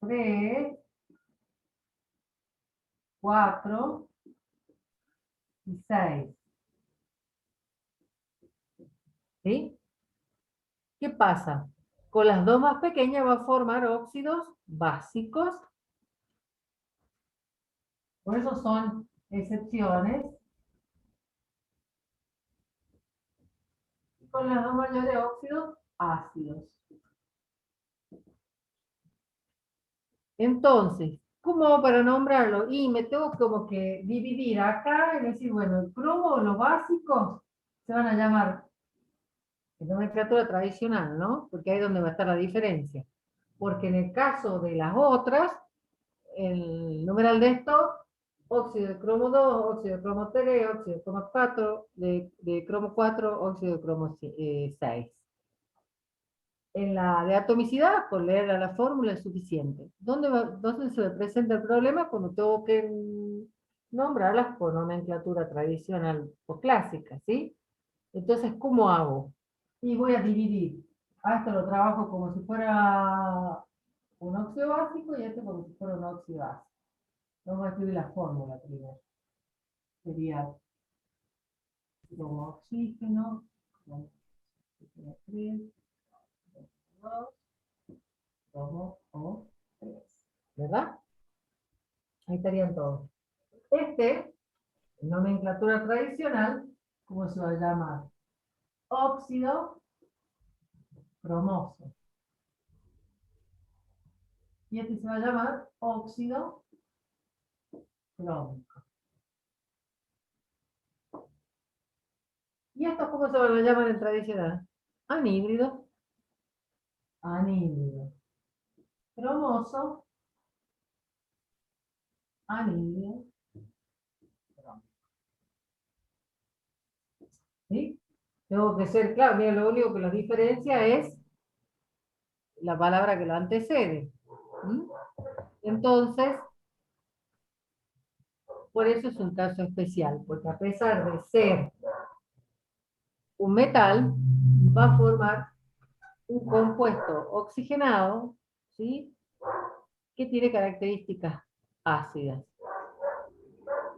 3, 4 y 6. ¿Sí? ¿Qué pasa? Con las dos más pequeñas va a formar óxidos básicos. Por eso son excepciones. Y con las dos mayores óxidos ácidos. Entonces, ¿cómo hago para nombrarlo? Y me tengo como que dividir acá y decir, bueno, el cromo, los básicos, se van a llamar en nomenclatura tradicional, ¿no? Porque ahí es donde va a estar la diferencia. Porque en el caso de las otras, el numeral de esto, óxido de cromo 2, óxido de cromo 3, óxido de cromo 4, de cromo 4, óxido de cromo 6. En la de atomicidad, con leer la fórmula es suficiente. ¿Dónde se presenta el problema? Cuando tengo que nombrarlas por nomenclatura tradicional o clásica, ¿sí? Entonces, ¿cómo hago? Y voy a dividir. A esto lo trabajo como si fuera un óxido básico y a esto como si fuera un óxido ácido. Vamos a escribir la fórmula primero. Sería como oxígeno, como 3, 2, como O3. ¿Verdad? Ahí estarían todos. En nomenclatura tradicional, ¿cómo se va a llamar? Óxido cromoso. Y este se va a llamar óxido crómico. ¿Y estos cómo se van a llamar en tradicional? Anhídrido. Anhídrido. Cromoso. Anhídrido. Crómico. ¿Sí? Tengo que ser claro. Mira, lo único que los diferencia es la palabra que lo antecede. ¿Mm? Entonces, por eso es un caso especial, porque a pesar de ser un metal, va a formar un compuesto oxigenado, ¿sí? Que tiene características ácidas.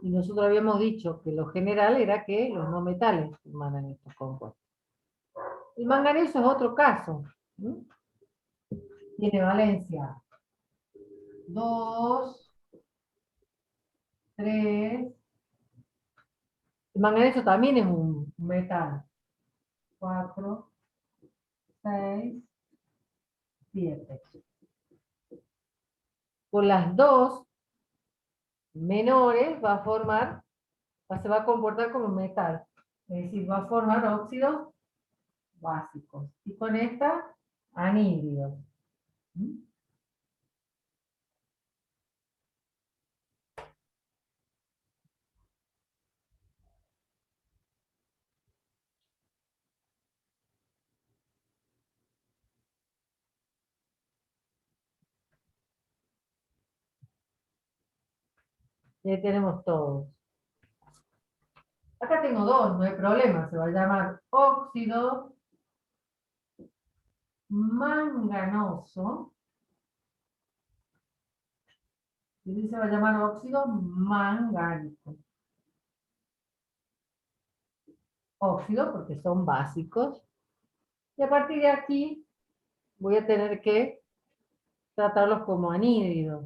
Y nosotros habíamos dicho que lo general era que los no metales formaran estos compuestos. El manganeso es otro caso. ¿Sí? Tiene valencia 2, 3. El manganeso también es un metal. 4, 6, 7. Con las dos menores va a formar, se va a comportar como metal. Es decir, va a formar óxidos básicos. Y con esta anhídridos. ¿Mm? Y ahí tenemos todos. Acá tengo dos, no hay problema, se va a llamar óxido manganoso. Y se va a llamar óxido mangánico. Óxido porque son básicos. Y a partir de aquí voy a tener que tratarlos como anhídridos.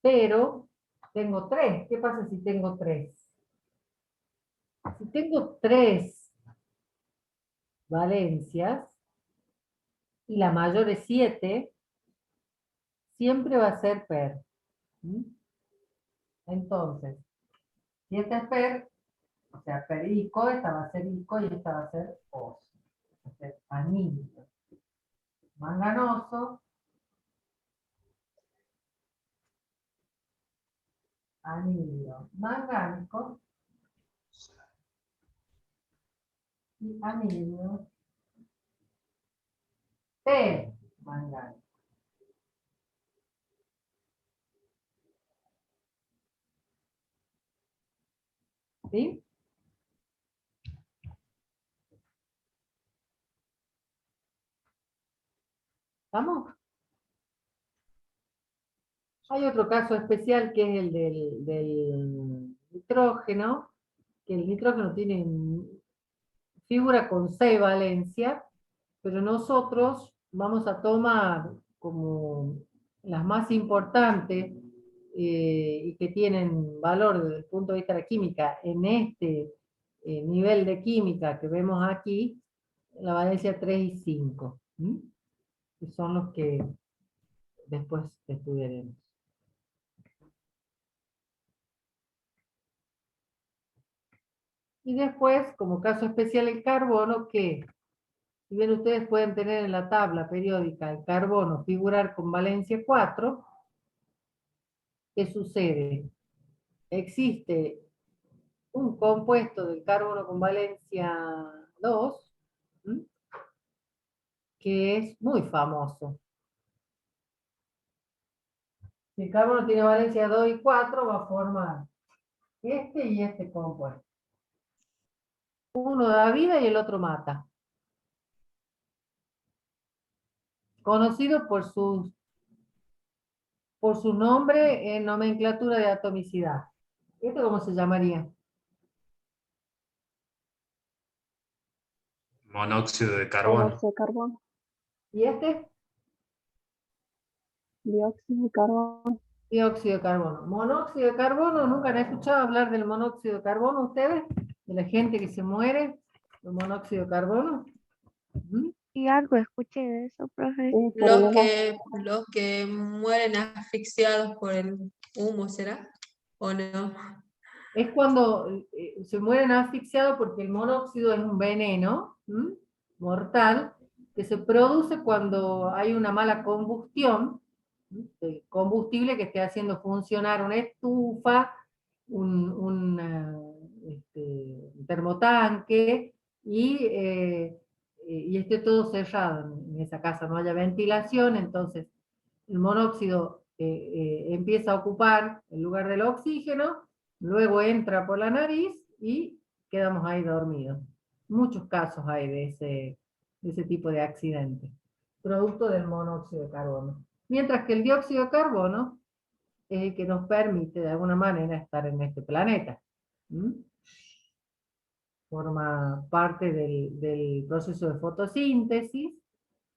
Pero tengo tres. ¿Qué pasa si tengo tres? Si tengo tres valencias y la mayor es 7, siempre va a ser per. ¿Mm? Entonces, si esta es per, o sea, perico, esta va a ser ico y esta va a ser os. Va a ser anhídrido. Manganoso, anhídrido mangánico y anhídrido permangánico. ¿Sí? ¿Estamos? Hay otro caso especial que es el del nitrógeno, que el nitrógeno tiene figura con 6 valencias, pero nosotros vamos a tomar como las más importantes y que tienen valor desde el punto de vista de la química en este nivel de química que vemos aquí, la valencia 3 y 5, que son los que después estudiaremos. Y después, como caso especial, el carbono, que si bien ustedes pueden tener en la tabla periódica el carbono figurar con valencia 4, ¿qué sucede? Existe un compuesto del carbono con valencia 2, ¿m? Que es muy famoso. Si el carbono tiene valencia 2 y 4, va a formar este y este compuesto. Uno da vida y el otro mata. Conocido por su nombre en nomenclatura de atomicidad. ¿Esto cómo se llamaría? Monóxido de carbono. Monóxido de carbono. ¿Y este? Dióxido de carbono. Dióxido de carbono. Monóxido de carbono, ¿nunca han escuchado hablar del monóxido de carbono ustedes? De la gente que se muere, el monóxido de carbono. Y algo escuché de eso, profe. Sí, pero no. Los que mueren asfixiados por el humo, ¿será? ¿O no? Es cuando se mueren asfixiados porque el monóxido es un veneno mortal que se produce cuando hay una mala combustión de combustible que esté haciendo funcionar una estufa, un termotanque y esté todo cerrado en esa casa, no haya ventilación, entonces el monóxido empieza a ocupar el lugar del oxígeno, luego entra por la nariz y quedamos ahí dormidos. Muchos casos hay de ese tipo de accidentes, producto del monóxido de carbono. Mientras que el dióxido de carbono es el que nos permite de alguna manera estar en este planeta. Forma parte del proceso de fotosíntesis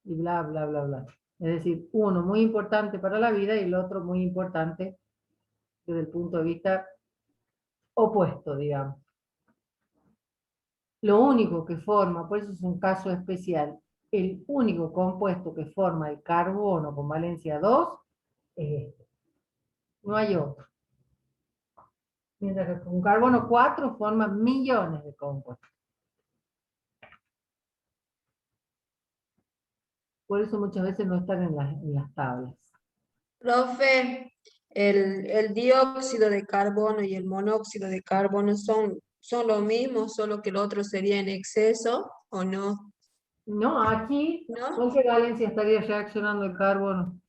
y bla, bla, bla, bla. Es decir, uno muy importante para la vida y el otro muy importante desde el punto de vista opuesto, digamos. Lo único que forma, por eso es un caso especial, el único compuesto que forma el carbono con valencia 2 es este. No hay otro. Mientras que con carbono 4 forma millones de compuestos. por eso muchas veces no están en las tablas. Profe, el dióxido de carbono y el monóxido de carbono son lo mismo, solo que el otro sería en exceso, ¿o no? No, aquí, ¿No? ¿con qué valencia estaría reaccionando el carbono?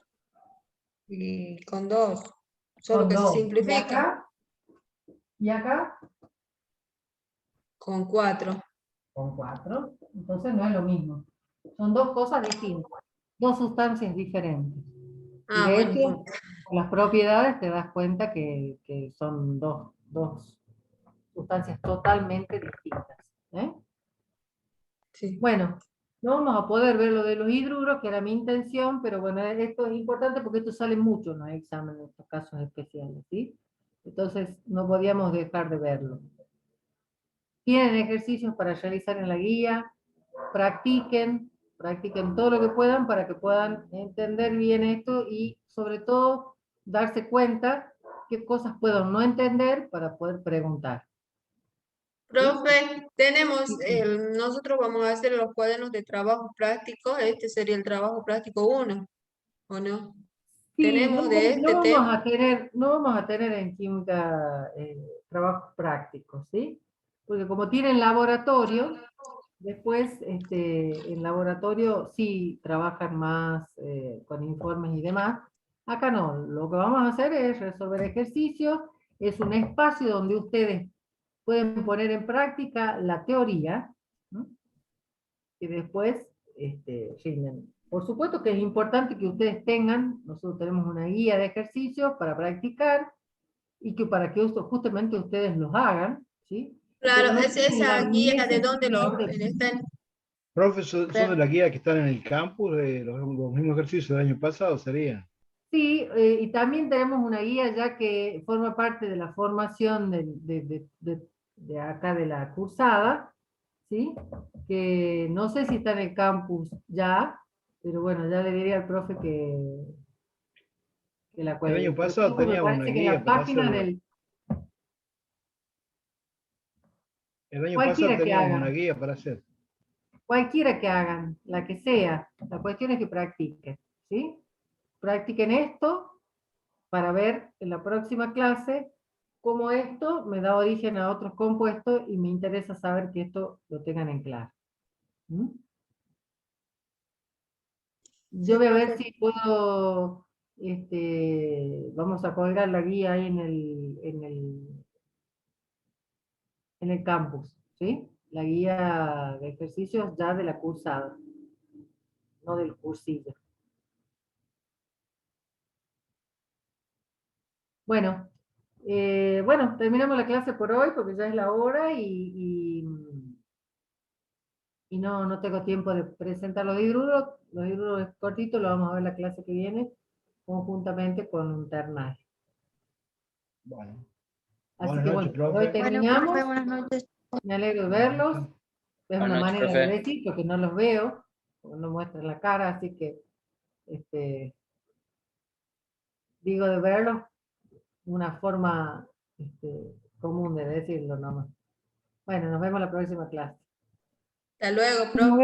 Y con 2, solo Con que se 2. simplifica, ¿Y acá? con 4. Con 4. Entonces no es lo mismo. Son dos cosas distintas, dos sustancias diferentes. Y Ah, de bueno, hecho, con las propiedades te das cuenta que son dos sustancias totalmente distintas. ¿Eh? sí. Bueno, no vamos a poder ver lo de los hidruros, que era mi intención, pero bueno, esto es importante porque esto sale mucho en los exámenes, en estos casos especiales, ¿sí? Entonces, no podíamos dejar de verlo. Tienen ejercicios para realizar en la guía, practiquen todo lo que puedan para que puedan entender bien esto y sobre todo darse cuenta qué cosas puedo no entender para poder preguntar. Profe, tenemos, Sí. nosotros vamos a hacer los cuadernos de trabajo práctico, este sería el trabajo práctico 1, ¿o no? Sí, Tenemos de este no tema. vamos a tener en química trabajos prácticos, ¿sí? Porque como tienen laboratorio, después en laboratorio sí trabajan más con informes y demás. Acá no, lo que vamos a hacer es resolver ejercicios, es un espacio donde ustedes pueden poner en práctica la teoría, ¿no? Y después rinden. Por supuesto que es importante que ustedes tengan, nosotros tenemos una guía de ejercicios para practicar y que para que justamente ustedes los hagan, ¿sí? Pero Claro, no es tienen esa la guía de donde necesidad de... están. Profe, son de la guía que están en el campus, los mismos ejercicios del año pasado serían. Sí, y también tenemos una guía ya que forma parte de la formación de acá de la cursada, ¿sí? Que no sé si está en el campus ya, pero bueno, ya le diría al profe que la El cuelgue. año Pero pasado me teníamos una parece que en guía la para página hacerlo. del... El año pasado Cualquiera que teníamos una hagan, guía para hacer. cualquiera que hagan, la que sea, la cuestión es que practiquen, ¿sí? Practiquen esto para ver en la próxima clase cómo esto me da origen a otros compuestos y me interesa saber que esto lo tengan en claro. ¿Mm? Yo Sí, voy a ver profe. si puedo, vamos a colgar la guía ahí en el campus, ¿sí? La guía de ejercicios ya de la cursada, no del cursillo. Bueno, bueno, terminamos la clase por hoy porque ya es la hora y no tengo tiempo de presentar los hidruros. Los hidruros cortitos los vamos a ver la clase que viene conjuntamente con un ternario. Bueno, Así buenas que noches, bueno, por hoy profe. terminamos. buenas noches. Me alegro de Buenas verlos. noches. Es una Buenas noches, manera de profe. decir porque no los veo, porque no muestran la cara, así que digo de verlos una forma común de decirlo nomás. Bueno, nos vemos la próxima clase. Hasta luego, Nos profe.